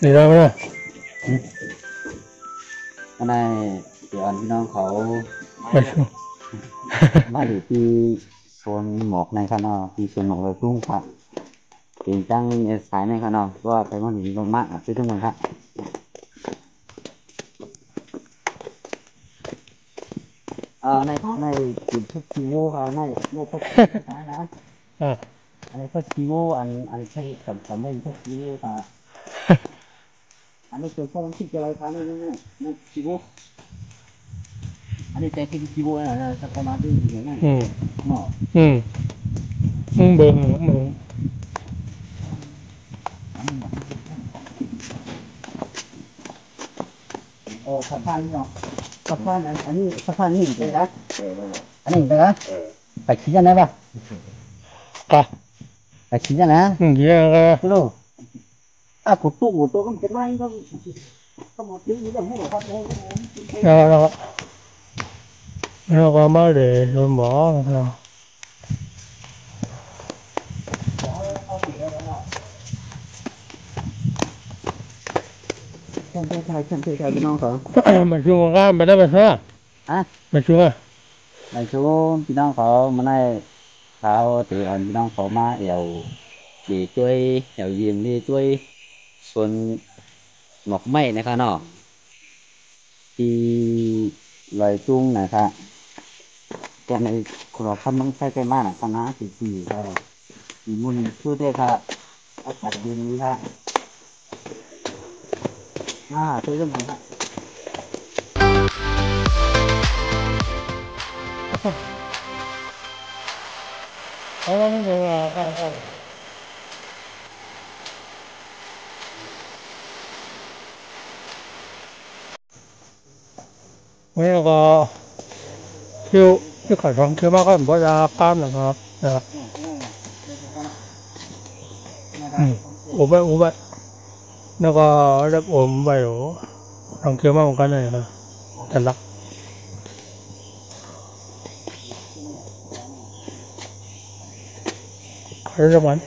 นี่ได้ไหมนะอันนั้นเดี๋ยวพี่น้องเขาไม่ช่วย มาอยู่ที่โซนหมอกในข้างนอกที่โซนหมอกเลยทุ่งครับเป็นจังสายในข้างนอกว่าไปมันถึงลงมากที่ทุ่งมันครับในจุดทุกชีโวเขาในทุกนะอ่าอันนี้ก็ชีโวอันใช่สำไม่ทุกชีโวค่ะอันนี้คือพวกที่จะอะไรคะนี่ชีโวอันนี้แต่ที่ชีโวนะสักประมาณที่อย่างนั้นเนาะอืมเบิ่งเบิ่งโอ้สะพานเนาะสะพานอันนี้สะพานนี่เป็นไงอันนี้เป็นไงไปขี้ยังไงบ้างกะไปขี้ยังไงเยอะก็ฮัลโหลอ่ะกูตู้ก็เป็นไรก็หมดที่นี่แล้วหัวครับแล้วก็มาเลยโดนหมอแล้วเช่นไทยพี่น้องเขามาช่วยกันไปได้ไหมฮะอ่ะมาช่วยในช่วงพี่น้องเขามาในเขาถืออันพี่น้องเขามาđể chơi eo diềm đi chơi xuân ngọc mây này khá nọ thì loài chuông này khá cái này của phân nó sai cái má này khá ná thì thì muốn chưa thế khá áp đặt điên đi khá tôi rất muốnไม่ก็ที่ขายของคือมากก็ผมจะก้ามนะครับนะครับโอ้ไปแล้วก็เรียกโอมไปหรอทางเคือมากเหมือนกันเลยนะแต่ละเรื่องมัน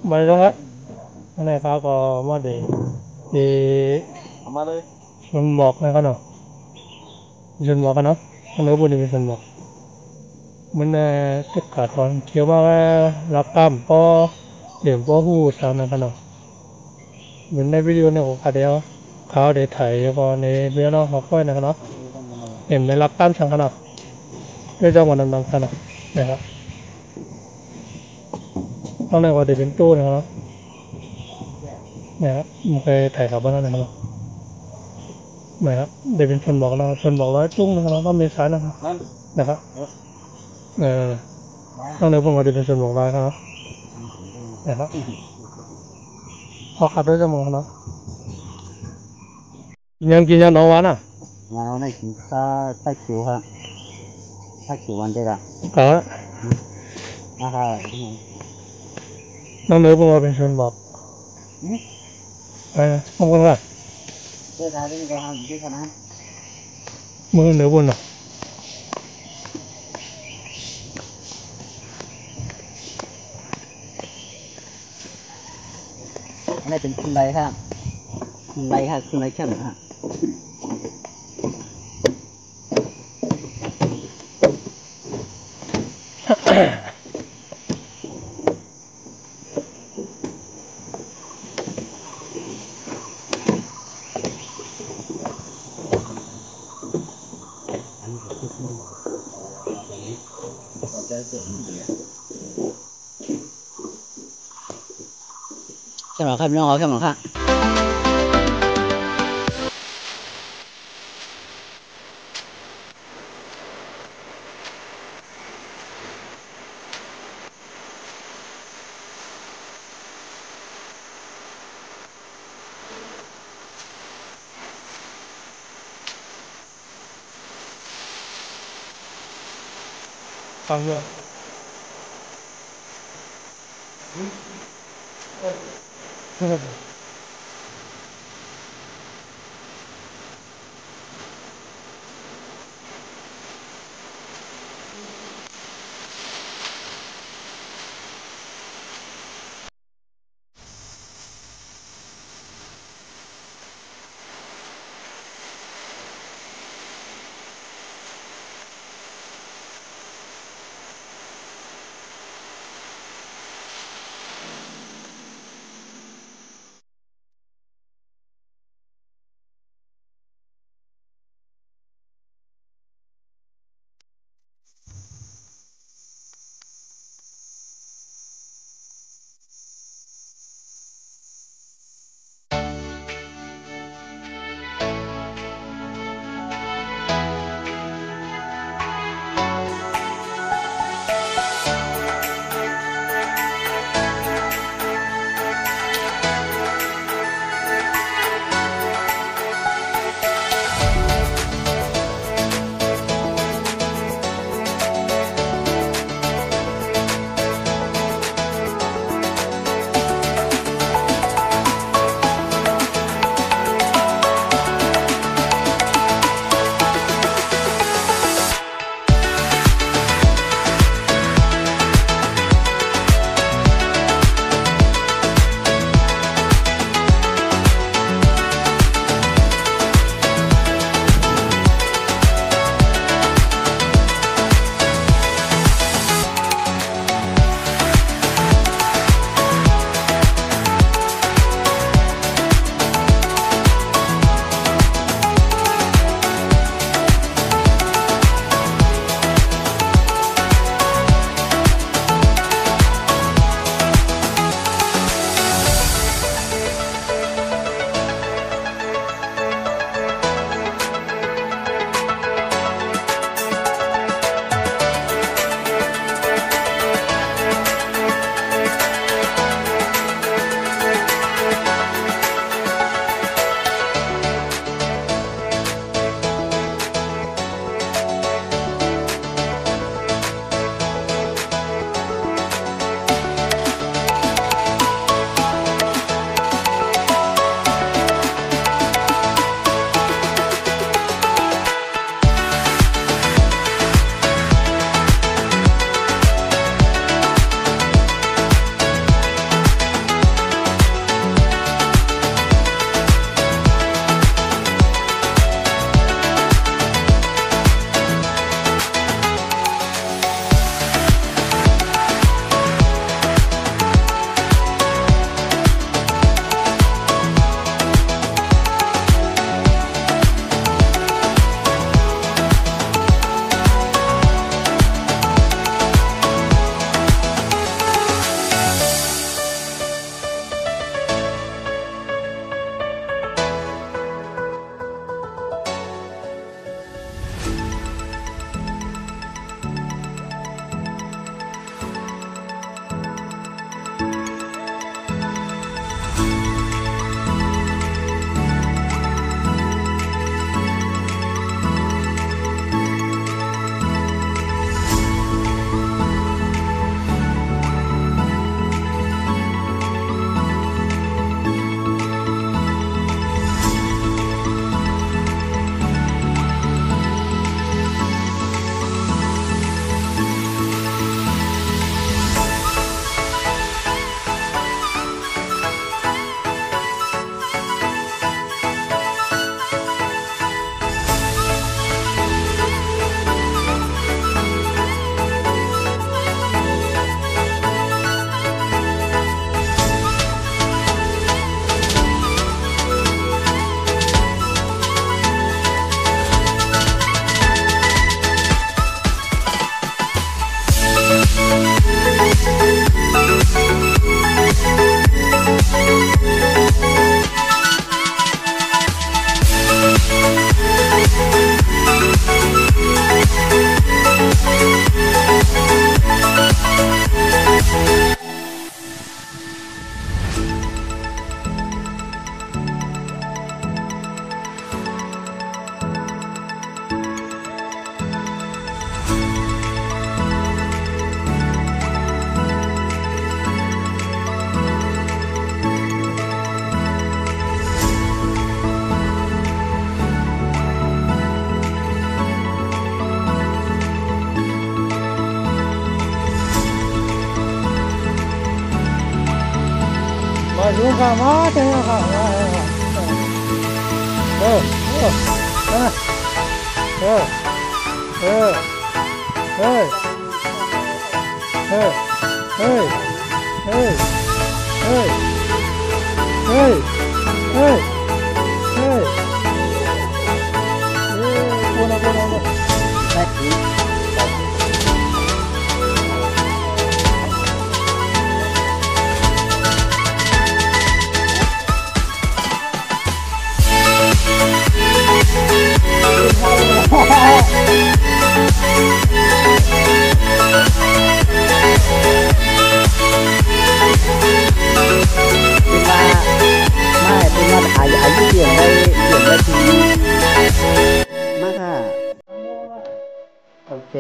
Balik dong kak. Mana ya kak kalau mau di Amaเลย Sunbok này con nào Sunbok nó nó buồn đi Sunbok mình tất cả toàn chiếu mà là cam có điểm có hu sao này con nào mìnhในวิดีโอเนี่ยผมขาเดียวเขาได้ถ่ายก็ในเรื่องเขาค่อยนะเนาะเห็นในรับตามสั่งกันเนาะด้วยเจ้ามันดังๆกันเนาะนะครับต้องในว่าเดี๋ยวเป็นตู้นะครับนะครับมันเคยถ่ายกับบ้านนะครับนะครับเดี๋ยวเป็นชนบอกเราชนบอกร้อยตุ้งนะครับต้องมีสายนะครับ นั่น นะครับต้องในพวกเราเดี๋ยวเป็นชนบอกร้อยครับนะครับพอขับด้วยจมูกเนาะยังกินยาหนอนหวานอ่ะ งานเราในกินถ้าคิวครับถ้าคิววันเดียวละ ก็ นะครับ ต้องในพวกเราเป็นชนบอกขอบคุณค่ะ เจ้าชายที่ก็ทำอยู่ที่ขนาด มือเหนือบนเนาะ อันนี้เป็นคุณไรครับคุณไรครับคุณไรเข้มครับอันนี้คือคุณเข้มหรอครับน้องเขาเข้มหรอครับฟังด้วย Juga mati ya kak. Ok.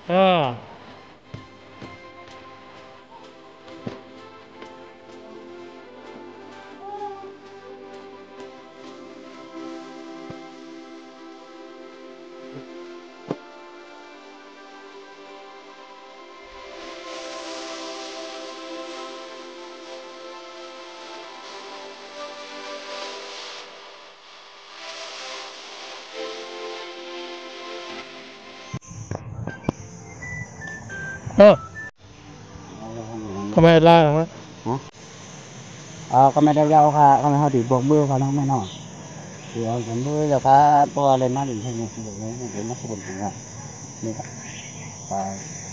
Ah. Có mẹ la không á? Có mẹ đeo daoค่ะcó mẹ họ thì buộc mưa vào nó mẹ nọ thì cái mưa giờ phá to lên nó thì thành một cái nó buồn cả. Đây.